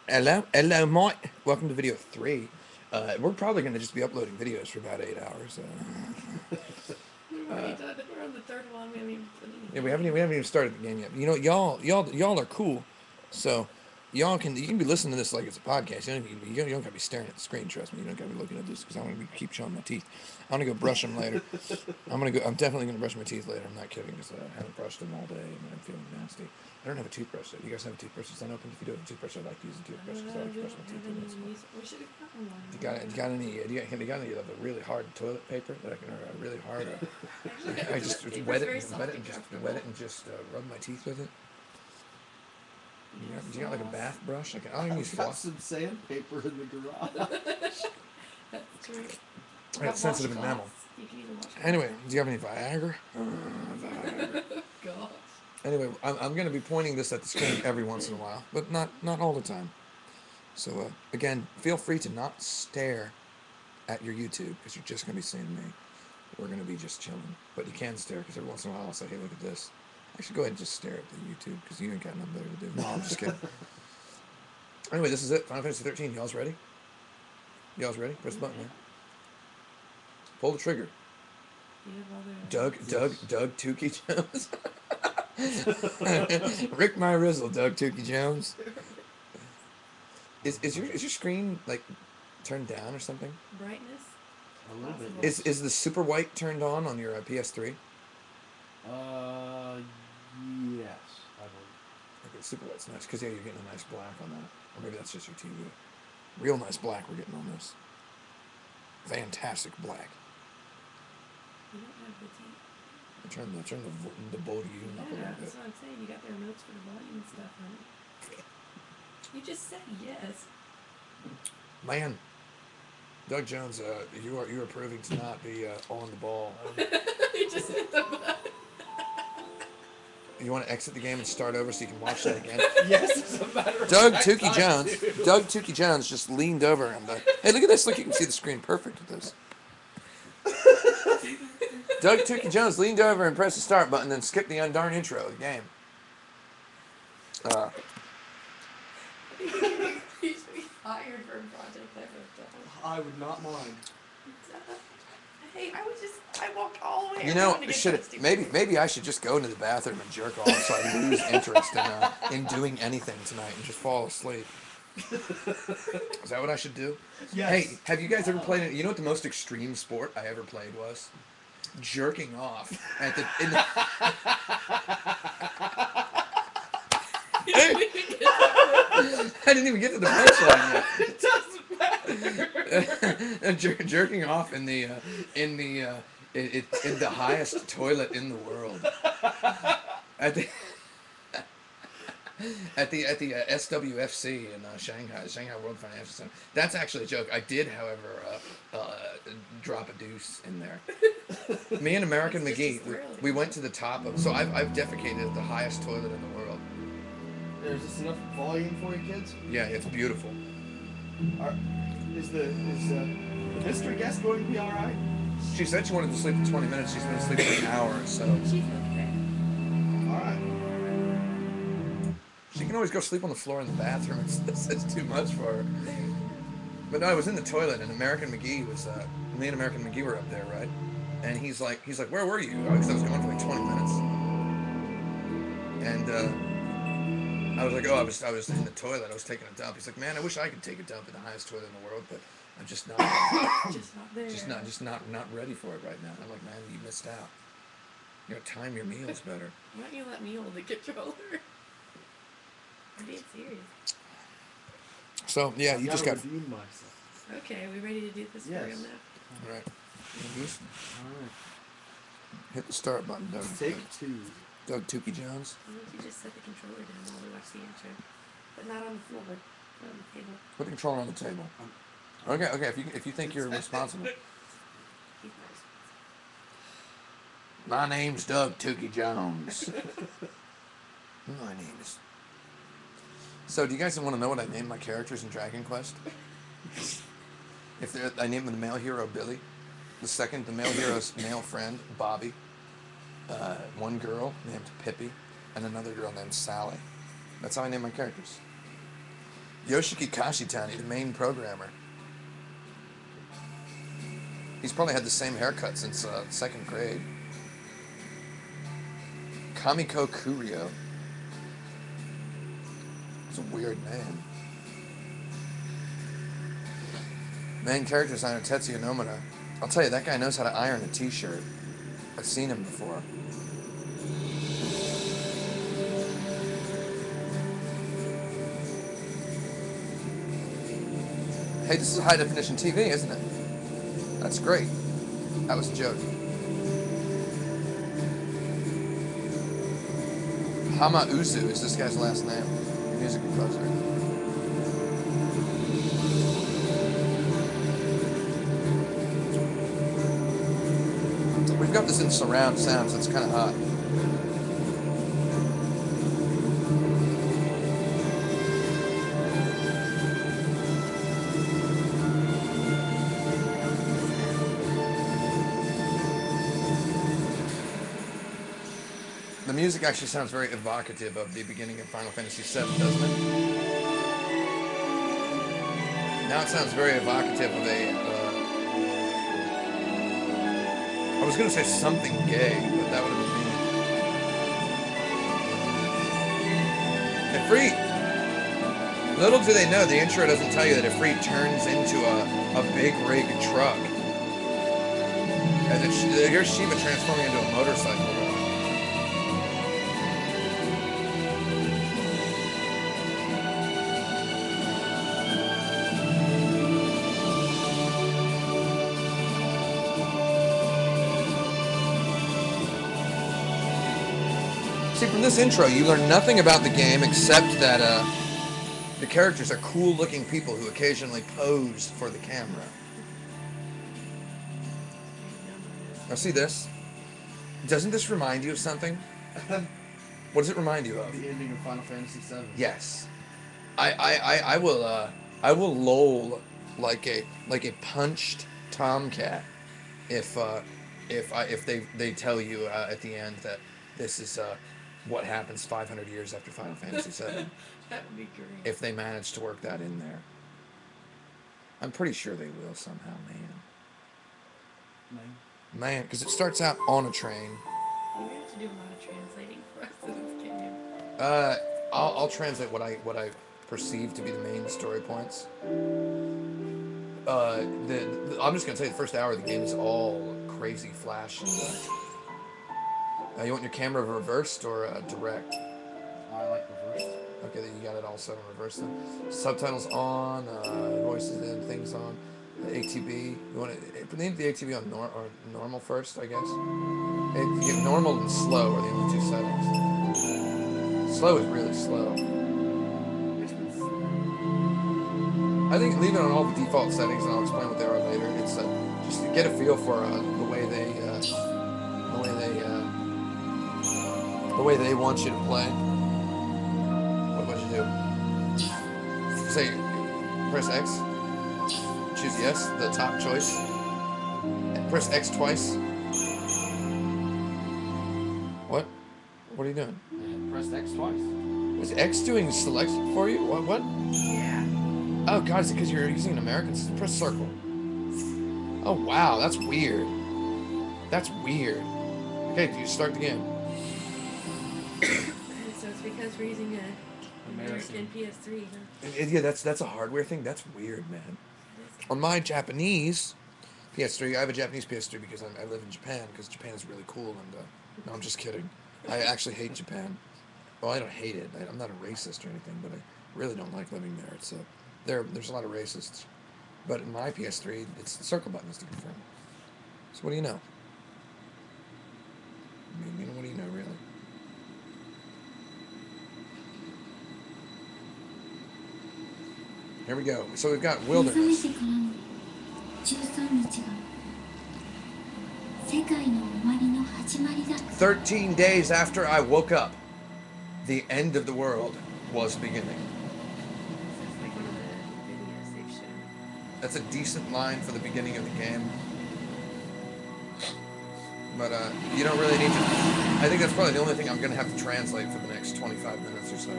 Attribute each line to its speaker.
Speaker 1: Hello, Mike. Welcome to video 3. We're probably going to just be uploading videos for about 8 hours.
Speaker 2: We've already done it. We're on the third one. We haven't even put anything.
Speaker 1: Yeah, we haven't even started the game yet. You know, y'all are cool. So you can be listening to this like it's a podcast. You don't gotta be staring at the screen. Trust me, you don't gotta be looking at this because I'm gonna keep showing my teeth. I'm gonna go brush them later. I'm definitely gonna brush my teeth later. I'm not kidding because I haven't brushed them all day and I'm feeling nasty. I don't have a toothbrush though. You guys have a toothbrush that's unopened? If you do have a toothbrush, I'd like to use a toothbrush because I like to brush my teeth with it.
Speaker 2: We should have gotten one.
Speaker 1: You got any? Do you got any of a really hard toilet paper that I can really hard? I just wet it and just rub my teeth with it. Do you got like a bath brush? I don't even use
Speaker 3: I've got
Speaker 1: floss.
Speaker 3: some sandpaper in the garage.
Speaker 2: That's true.
Speaker 1: I got sensitive enamel.
Speaker 2: You can even wash
Speaker 1: Anyway, do you have any Viagra? Viagra.
Speaker 2: Gosh.
Speaker 1: Anyway, I'm going to be pointing this at the screen every once in a while, but not all the time. So again, feel free to not stare at your YouTube because you're just going to be seeing me. We're going to be just chilling. But you can stare because every once in a while I'll say, hey, look at this. Actually, go ahead and just stare at the YouTube because you ain't got nothing better to do. No, I'm just kidding. Anyway, this is it. Final Fantasy 13. Y'all's ready? Y'all's ready? Press the button, man. Pull the trigger. Doug Tukey Jones. Rick my Rizzle, Doug Tukey Jones. Is your screen like turned down or something?
Speaker 2: Brightness?
Speaker 3: A little bit.
Speaker 1: Is the super white turned on your PS3?
Speaker 3: Yes, I believe.
Speaker 1: Okay, super white's nice because you're getting a nice black on that, or maybe that's just your TV. Real nice black we're getting on this. Fantastic black.
Speaker 2: You don't have the teeth.
Speaker 1: I turn the volume up a little bit.
Speaker 2: That's what I'm saying. You got their notes for the volume and stuff, honey. You just said yes.
Speaker 1: Man, Doug Jones, you are proving to not be on the ball.
Speaker 2: You just hit the button.
Speaker 1: You want to exit the game and start over so you can watch that again?
Speaker 3: Yes, as a matter of
Speaker 1: Doug
Speaker 3: fact,
Speaker 1: Tukey
Speaker 3: I
Speaker 1: Jones.
Speaker 3: do.
Speaker 1: Doug Tukey Jones just leaned over and hey, look at this! Look, you can see the screen perfect with this. Doug Tukey Jones leaned over and pressed the start button, then skipped the darn intro of the game.
Speaker 2: He should be hired for Project Ever.
Speaker 3: I would not mind.
Speaker 2: Hey, I walked all the way
Speaker 1: You know,
Speaker 2: around to get that
Speaker 1: maybe I should just go into the bathroom and jerk off so I lose interest in doing anything tonight and just fall asleep. Is that what I should do?
Speaker 3: Yes.
Speaker 1: Hey, have you guys ever played it? You know what the most extreme sport I ever played was? Jerking off at the. I didn't even get to the punchline yet.
Speaker 3: It doesn't matter.
Speaker 1: Jerking off in the highest toilet in the world. At the SWFC in Shanghai World Financial Center. That's actually a joke. I did, however, drop a deuce in there. Me and American McGee, we went to the top of. So I've defecated at the highest toilet in the world.
Speaker 3: There's just enough volume for you kids?
Speaker 1: Yeah, it's beautiful.
Speaker 3: Is the mystery guest going to be alright?
Speaker 1: She said she wanted to sleep for 20 minutes. She's been asleep for an hour, so.
Speaker 2: She's okay.
Speaker 3: Alright.
Speaker 1: She can always go sleep on the floor in the bathroom. It's too much for her. But no, I was in the toilet, and American McGee was. Me and American McGee were up there, right? And he's like, where were you? Because I was gone for like 20 minutes. And I was like, I was in the toilet. I was taking a dump. He's like, man, I wish I could take a dump in the highest toilet in the world, but I'm just not.
Speaker 2: Just not there.
Speaker 1: just not ready for it right now. I'm like, man, you missed out. You gotta time your meals better.
Speaker 2: Why don't you let me hold the controller? I'm being serious.
Speaker 1: So yeah, you just got.
Speaker 3: redeem myself.
Speaker 2: Okay, are we ready to do this
Speaker 3: Yes.
Speaker 2: program now?
Speaker 1: All right.
Speaker 3: Alright.
Speaker 1: Hit the start button, Doug.
Speaker 3: Take 2.
Speaker 1: Doug Tukey Jones.
Speaker 2: Why don't you just set the controller down while we watch the intro? But not on the floor, but on the table.
Speaker 1: Put the controller on the table. Okay. If you think you're responsible.
Speaker 2: He's not
Speaker 1: My name's Doug Tukey Jones. My name is. So, do you guys want to know what I named my characters in Dragon Quest? I named the male hero Billy, the male hero's male friend Bobby, one girl named Pippi, and another girl named Sally. That's how I name my characters. Yoshiki Kashitani, the main programmer. He's probably had the same haircut since 2nd grade. Kamiko Kurio. It's a weird name. Main character designer Tetsuya Nomura. I'll tell you, that guy knows how to iron a t-shirt. I've seen him before. Hey, this is high definition TV, isn't it? That's great. That was a joke. Hama Uzu is this guy's last name. Music composer. We've got this in surround sound, so it's kind of hot. The music actually sounds very evocative of the beginning of Final Fantasy VII, doesn't it? Now it sounds very evocative of a... I was going to say something gay, but that would have been mean. Ifrit! Little do they know, the intro doesn't tell you that Ifrit turns into a big rig truck. And then here's Shiva transforming into a motorcycle. See, from this intro, you learn nothing about the game except that the characters are cool-looking people who occasionally pose for the camera. Now, see this? Doesn't this remind you of something? What does it remind you of?
Speaker 3: The ending of Final Fantasy VII.
Speaker 1: Yes. I will lol like a punched tomcat if they tell you at the end that this is what happens 500 years after Final Fantasy VII.
Speaker 2: That would be great.
Speaker 1: If they manage to work that in there. I'm pretty sure they will somehow, man, because it starts out on a train.
Speaker 2: You have to do a lot of translating for us in this game.
Speaker 1: I'll translate what I perceive to be the main story points. I'm just gonna say the first hour of the game is all crazy flash and you want your camera reversed or direct?
Speaker 3: I like reversed.
Speaker 1: Okay, then you got it all set on reverse then. Subtitles on, voices in, things on. The ATB. You want to put the ATB on normal first, I guess. Normal and slow are the only two settings. Slow is really slow. I think leave it on all the default settings, and I'll explain what they are later. It's just to get a feel for the way they want you to play. What would you do? Say, press X. Choose yes, the top choice. And press X twice. What? What are you doing?
Speaker 3: Press X twice.
Speaker 1: Is X doing select for you? What?
Speaker 2: Yeah.
Speaker 1: Oh god, is it because you're using an American system? Press circle. Oh wow, that's weird. That's weird. Okay, do you start the game?
Speaker 2: So it's because we're using a American PS3, huh?
Speaker 1: Yeah, that's a hardware thing. That's weird, man. On my Japanese PS3, I have a Japanese PS3 because I live in Japan, because Japan is really cool, and no, I'm just kidding. I actually hate Japan. Well, I don't hate it. I'm not a racist or anything, but I really don't like living there. It's there's a lot of racists. But in my PS3, it's the circle buttons to confirm. So what do you know? I mean, what do you know, really? Here we go. So we've got wilderness. 13 days after I woke up, the end of the world was beginning.
Speaker 2: It's like one of the videos they've shown.
Speaker 1: That's a decent line for the beginning of the game. But you don't really need to... I think that's probably the only thing I'm going to have to translate for the next 25 minutes or so.